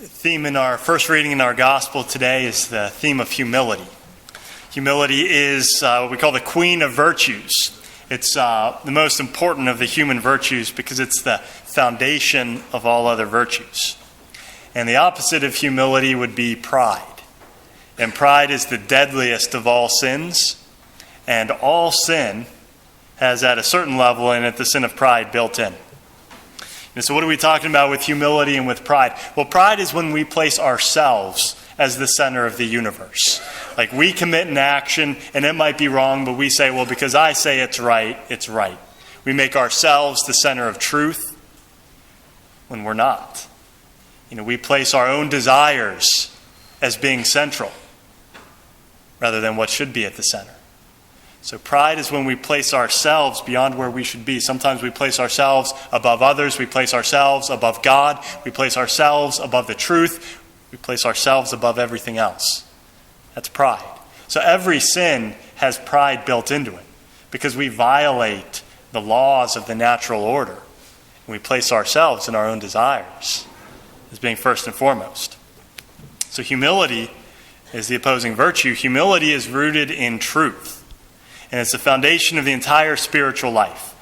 theme in our first reading in our gospel today is the theme of humility. Humility is what we call the queen of virtues. It's the most important of the human virtues because it's the foundation of all other virtues. And the opposite of humility would be pride. And pride is the deadliest of all sins. And all sin has at a certain level in it the sin of pride built in. And so what are we talking about with humility and with pride? Well, pride is when we place ourselves as the center of the universe. Like we commit an action and it might be wrong, but we say, well, because I say it's right, it's right. We make ourselves the center of truth when we're not. We place our own desires as being central rather than what should be at the center. So pride is when we place ourselves beyond where we should be. Sometimes we place ourselves above others. We place ourselves above God. We place ourselves above the truth. We place ourselves above everything else. That's pride. So every sin has pride built into it because we violate the laws of the natural order. And we place ourselves in our own desires as being first and foremost. So humility is the opposing virtue. Humility is rooted in truth. And it's the foundation of the entire spiritual life.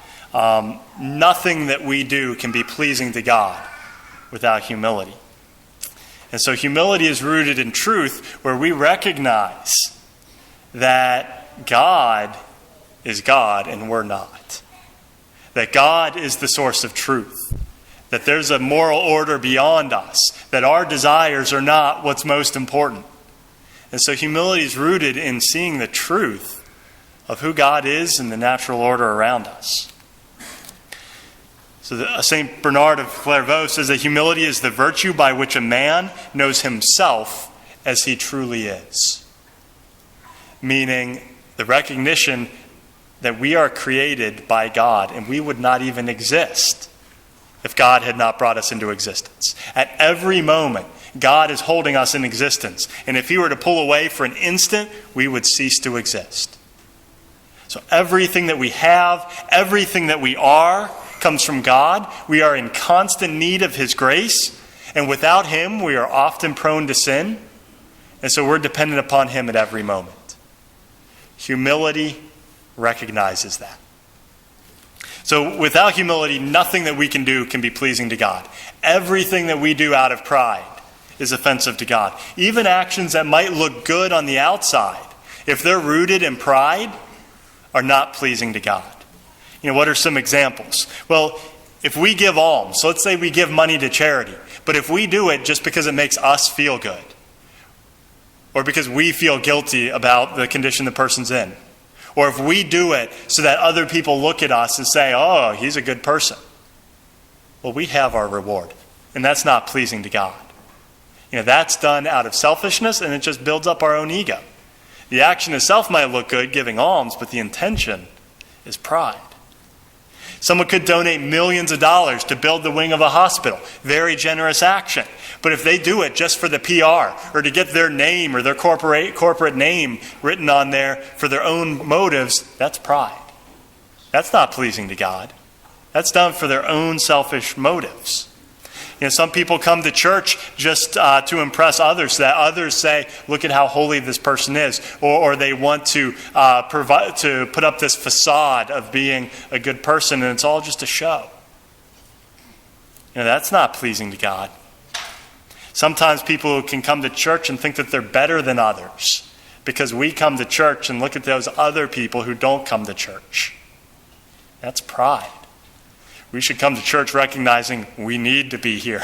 Nothing that we do can be pleasing to God without humility. And so humility is rooted in truth, where we recognize that God is God and we're not. That God is the source of truth. That there's a moral order beyond us. That our desires are not what's most important. And so humility is rooted in seeing the truth of who God is and the natural order around us. So St. Bernard of Clairvaux says that humility is the virtue by which a man knows himself as he truly is. Meaning the recognition that we are created by God and we would not even exist if God had not brought us into existence. At every moment, God is holding us in existence. And if he were to pull away for an instant, we would cease to exist. So everything that we have, everything that we are, comes from God. We are in constant need of his grace. And without him, we are often prone to sin. And so we're dependent upon him at every moment. Humility recognizes that. So without humility, nothing that we can do can be pleasing to God. Everything that we do out of pride is offensive to God. Even actions that might look good on the outside, if they're rooted in pride, are not pleasing to God. What are some examples? Well, if we give alms, so let's say we give money to charity, but if we do it just because it makes us feel good, or because we feel guilty about the condition the person's in, or if we do it so that other people look at us and say, oh, he's a good person, well, we have our reward, and that's not pleasing to God. That's done out of selfishness, and it just builds up our own ego. The action itself might look good, giving alms, but the intention is pride. Someone could donate millions of dollars to build the wing of a hospital. Very generous action. But if they do it just for the PR or to get their name or their corporate name written on there for their own motives, that's pride. That's not pleasing to God. That's done for their own selfish motives. Some people come to church just to impress others, so that others say, look at how holy this person is. Or they want to put up this facade of being a good person, and it's all just a show. That's not pleasing to God. Sometimes people can come to church and think that they're better than others because we come to church and look at those other people who don't come to church. That's pride. We should come to church recognizing we need to be here.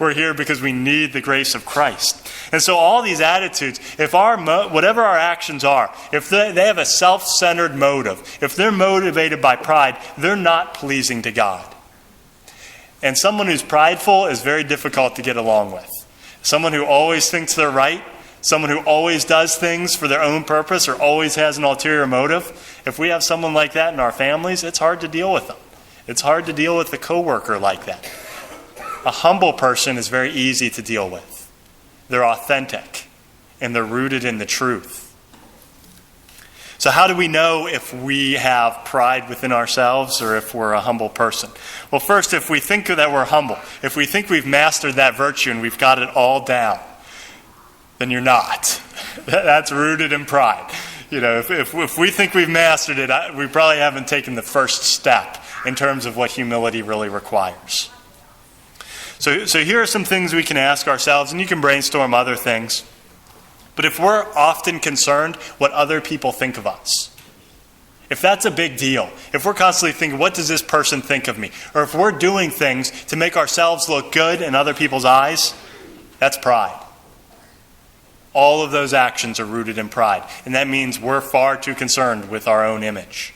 We're here because we need the grace of Christ. And so all these attitudes, if whatever our actions are, if they have a self-centered motive, if they're motivated by pride, they're not pleasing to God. And someone who's prideful is very difficult to get along with. Someone who always thinks they're right, someone who always does things for their own purpose or always has an ulterior motive, if we have someone like that in our families, it's hard to deal with them. It's hard to deal with a coworker like that. A humble person is very easy to deal with. They're authentic, and they're rooted in the truth. So how do we know if we have pride within ourselves or if we're a humble person? Well, first, if we think that we're humble, if we think we've mastered that virtue and we've got it all down, then you're not. That's rooted in pride. If we think we've mastered it, we probably haven't taken the first step in terms of what humility really requires. So here are some things we can ask ourselves, and you can brainstorm other things. But if we're often concerned what other people think of us, if that's a big deal, if we're constantly thinking, what does this person think of me? Or if we're doing things to make ourselves look good in other people's eyes, that's pride. All of those actions are rooted in pride. And that means we're far too concerned with our own image.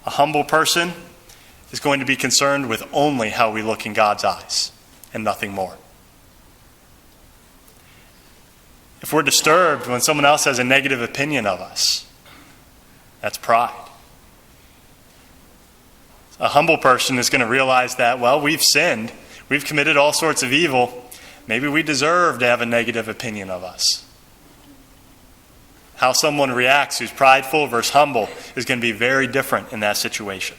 A humble person is going to be concerned with only how we look in God's eyes and nothing more. If we're disturbed when someone else has a negative opinion of us, that's pride. A humble person is going to realize that, well, we've sinned. We've committed all sorts of evil. Maybe we deserve to have a negative opinion of us. How someone reacts who's prideful versus humble is going to be very different in that situation.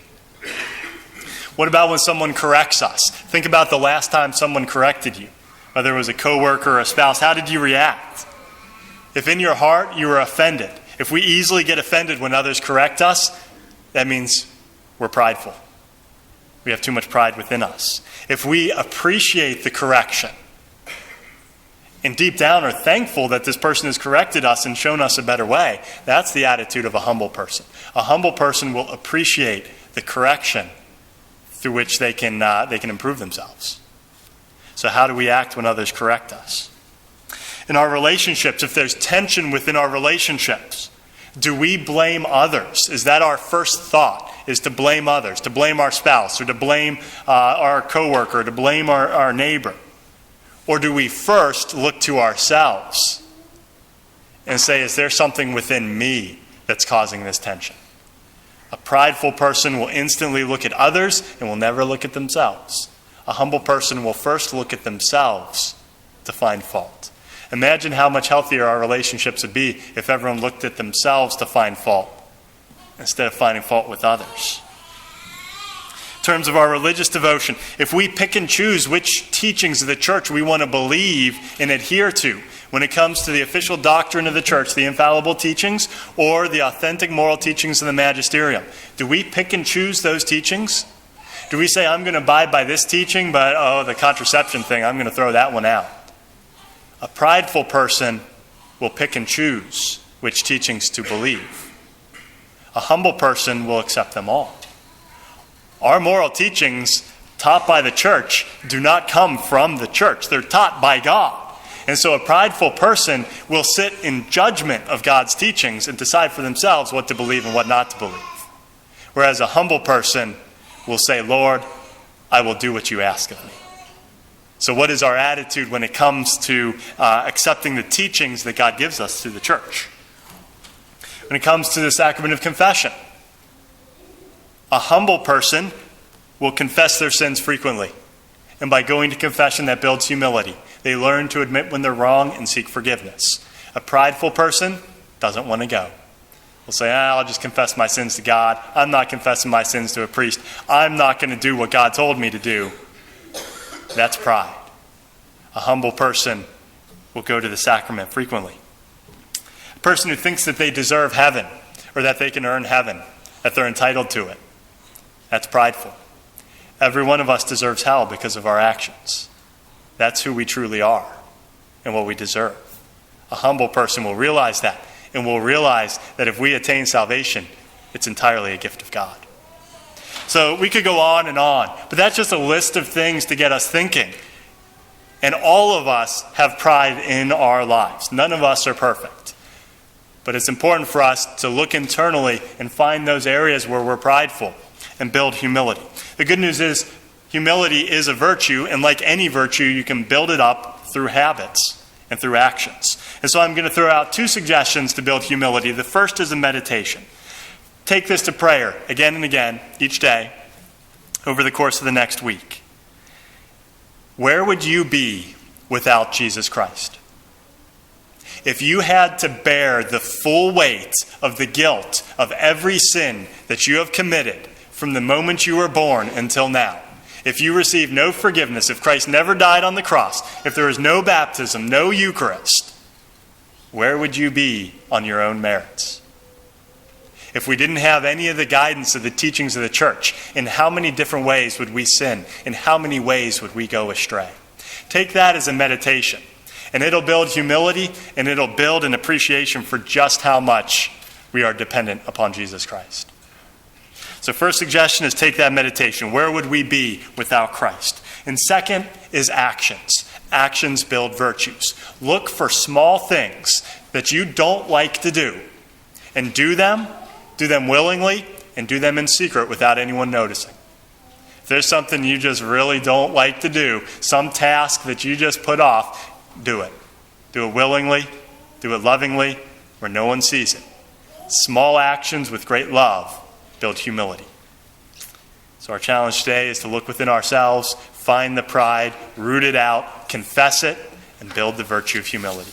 What about when someone corrects us? Think about the last time someone corrected you. Whether it was a coworker or a spouse, how did you react? If in your heart you were offended, if we easily get offended when others correct us, that means we're prideful. We have too much pride within us. If we appreciate the correction and deep down are thankful that this person has corrected us and shown us a better way, that's the attitude of a humble person. A humble person will appreciate the correction through which they can improve themselves. So how do we act when others correct us? In our relationships, if there's tension within our relationships, do we blame others? Is that our first thought, is to blame others, to blame our spouse, or to blame our coworker, to blame our neighbor? Or do we first look to ourselves and say, is there something within me that's causing this tension? A prideful person will instantly look at others and will never look at themselves. A humble person will first look at themselves to find fault. Imagine how much healthier our relationships would be if everyone looked at themselves to find fault instead of finding fault with others. In terms of our religious devotion, if we pick and choose which teachings of the church we want to believe and adhere to when it comes to the official doctrine of the church, the infallible teachings, or the authentic moral teachings of the magisterium, do we pick and choose those teachings? Do we say, I'm going to abide by this teaching, but the contraception thing, I'm going to throw that one out? A prideful person will pick and choose which teachings to believe. A humble person will accept them all. Our moral teachings taught by the church do not come from the church. They're taught by God. And so a prideful person will sit in judgment of God's teachings and decide for themselves what to believe and what not to believe. Whereas a humble person will say, Lord, I will do what you ask of me. So what is our attitude when it comes to accepting the teachings that God gives us through the church? When it comes to the sacrament of confession, a humble person will confess their sins frequently. And by going to confession, that builds humility. They learn to admit when they're wrong and seek forgiveness. A prideful person doesn't want to go. Will say, I'll just confess my sins to God. I'm not confessing my sins to a priest. I'm not going to do what God told me to do. That's pride. A humble person will go to the sacrament frequently. A person who thinks that they deserve heaven or that they can earn heaven, that they're entitled to it, that's prideful. Every one of us deserves hell because of our actions. That's who we truly are and what we deserve. A humble person will realize that and will realize that if we attain salvation, it's entirely a gift of God. So we could go on, but that's just a list of things to get us thinking. And all of us have pride in our lives. None of us are perfect. But it's important for us to look internally and find those areas where we're prideful and build humility. The good news is humility is a virtue, and like any virtue, you can build it up through habits and through actions. And so I'm going to throw out 2 suggestions to build humility. The first is a meditation. Take this to prayer again and again each day over the course of the next week. Where would you be without Jesus Christ? if you had to bear the full weight of the guilt of every sin that you have committed from the moment you were born until now, if you receive no forgiveness, if Christ never died on the cross, if there is no baptism, no Eucharist, where would you be on your own merits? If we didn't have any of the guidance of the teachings of the church, in how many different ways would we sin? In how many ways would we go astray? Take that as a meditation, and it'll build humility, and it'll build an appreciation for just how much we are dependent upon Jesus Christ. So first suggestion is take that meditation. Where would we be without Christ? And second is actions. Actions build virtues. Look for small things that you don't like to do, and do them willingly, and do them in secret without anyone noticing. If there's something you just really don't like to do, some task that you just put off, do it. Do it willingly, do it lovingly, where no one sees it. Small actions with great love build humility. So our challenge today is to look within ourselves, find the pride, root it out, confess it, and build the virtue of humility.